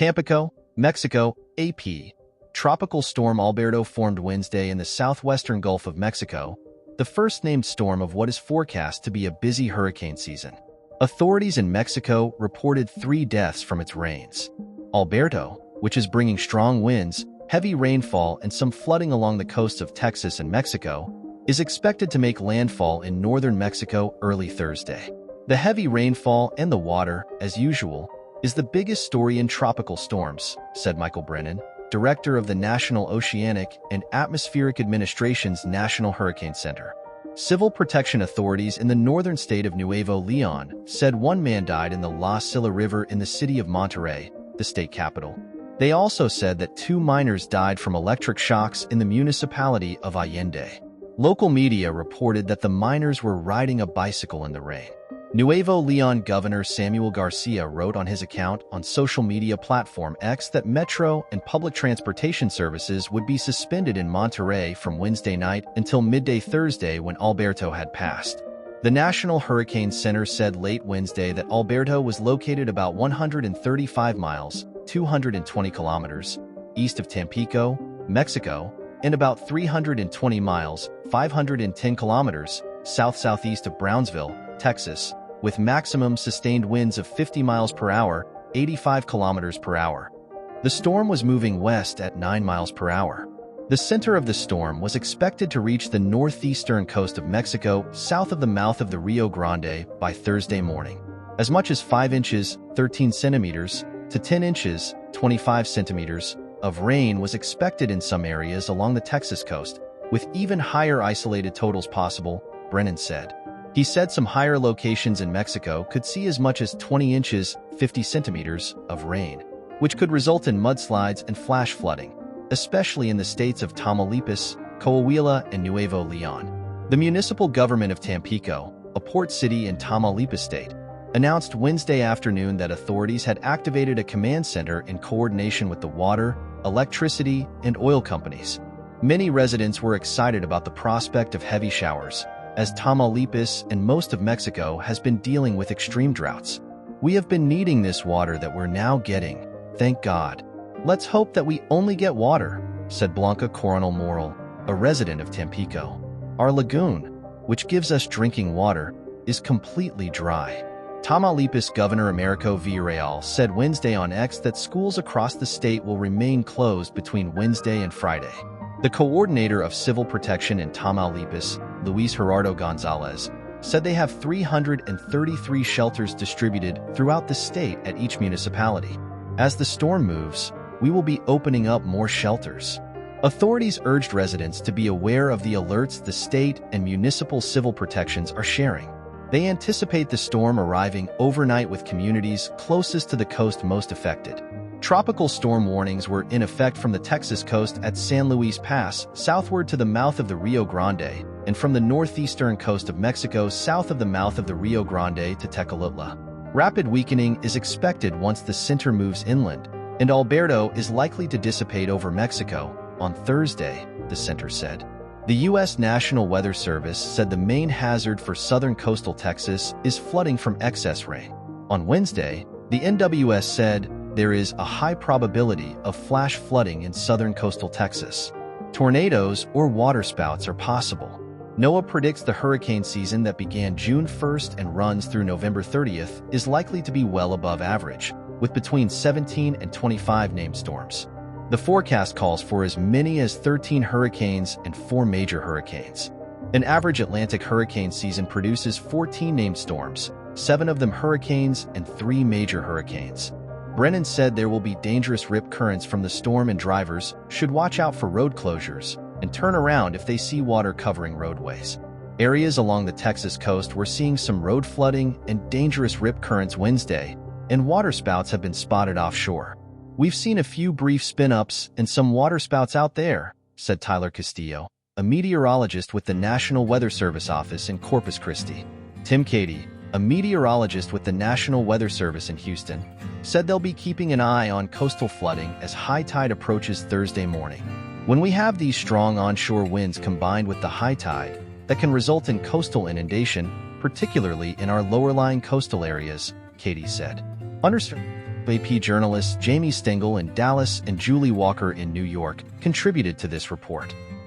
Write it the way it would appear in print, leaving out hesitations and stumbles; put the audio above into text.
Tampico, Mexico, AP. Tropical Storm Alberto formed Wednesday in the southwestern Gulf of Mexico, the first named storm of what is forecast to be a busy hurricane season. Authorities in Mexico reported 3 deaths from its rains. Alberto, which is bringing strong winds, heavy rainfall, and some flooding along the coasts of Texas and Mexico, is expected to make landfall in northern Mexico early Thursday. The heavy rainfall and the water, as usual, is the biggest story in tropical storms, said Michael Brennan, director of the National Oceanic and Atmospheric Administration's National Hurricane Center. Civil protection authorities in the northern state of Nuevo León said 1 man died in the La Silla River in the city of Monterrey, the state capital. They also said that 2 miners died from electric shocks in the municipality of Allende. Local media reported that the miners were riding a bicycle in the rain. Nuevo León Governor Samuel Garcia wrote on his account on social media platform X that metro and public transportation services would be suspended in Monterrey from Wednesday night until midday Thursday when Alberto had passed. The National Hurricane Center said late Wednesday that Alberto was located about 135 miles, 220 kilometers, east of Tampico, Mexico, and about 320 miles, 510 kilometers, south-southeast of Brownsville, Texas, with maximum sustained winds of 50 miles per hour, 85 kilometers per hour. The storm was moving west at 9 miles per hour. The center of the storm was expected to reach the northeastern coast of Mexico, south of the mouth of the Rio Grande, by Thursday morning. As much as 5 inches, 13 centimeters, to 10 inches, 25 centimeters, of rain was expected in some areas along the Texas coast, with even higher isolated totals possible, Brennan said. He said some higher locations in Mexico could see as much as 20 inches, 50 centimeters, of rain, which could result in mudslides and flash flooding, especially in the states of Tamaulipas, Coahuila, and Nuevo León. The municipal government of Tampico, a port city in Tamaulipas state, announced Wednesday afternoon that authorities had activated a command center in coordination with the water, electricity, and oil companies. Many residents were excited about the prospect of heavy showers, as Tamaulipas and most of Mexico has been dealing with extreme droughts. We have been needing this water that we're now getting, thank God. Let's hope that we only get water, said Blanca Coronel Moral, a resident of Tampico. Our lagoon, which gives us drinking water, is completely dry. Tamaulipas Governor Americo Villarreal said Wednesday on X that schools across the state will remain closed between Wednesday and Friday. The coordinator of civil protection in Tamaulipas, Luis Gerardo Gonzalez, said they have 333 shelters distributed throughout the state at each municipality. As the storm moves, we will be opening up more shelters. Authorities urged residents to be aware of the alerts the state and municipal civil protections are sharing. They anticipate the storm arriving overnight with communities closest to the coast most affected. Tropical storm warnings were in effect from the Texas coast at San Luis Pass southward to the mouth of the Rio Grande, and from the northeastern coast of Mexico south of the mouth of the Rio Grande to Tecolutla. Rapid weakening is expected once the center moves inland, and Alberto is likely to dissipate over Mexico on Thursday, the center said. The U.S. National Weather Service said the main hazard for southern coastal Texas is flooding from excess rain. On Wednesday, the NWS said there is a high probability of flash flooding in southern coastal Texas. Tornadoes or waterspouts are possible. NOAA predicts the hurricane season that began June 1st and runs through November 30th is likely to be well above average, with between 17 and 25 named storms. The forecast calls for as many as 13 hurricanes and 4 major hurricanes. An average Atlantic hurricane season produces 14 named storms, 7 of them hurricanes and 3 major hurricanes. Brennan said there will be dangerous rip currents from the storm and drivers should watch out for road closures and turn around if they see water covering roadways. Areas along the Texas coast were seeing some road flooding and dangerous rip currents Wednesday, and waterspouts have been spotted offshore. We've seen a few brief spin-ups and some waterspouts out there, said Tyler Castillo, a meteorologist with the National Weather Service office in Corpus Christi. Tim Cady, a meteorologist with the National Weather Service in Houston, said they'll be keeping an eye on coastal flooding as high tide approaches Thursday morning. When we have these strong onshore winds combined with the high tide, that can result in coastal inundation, particularly in our lower-lying coastal areas, Cady said. Understood. AP journalists Jamie Stengel in Dallas and Julie Walker in New York contributed to this report.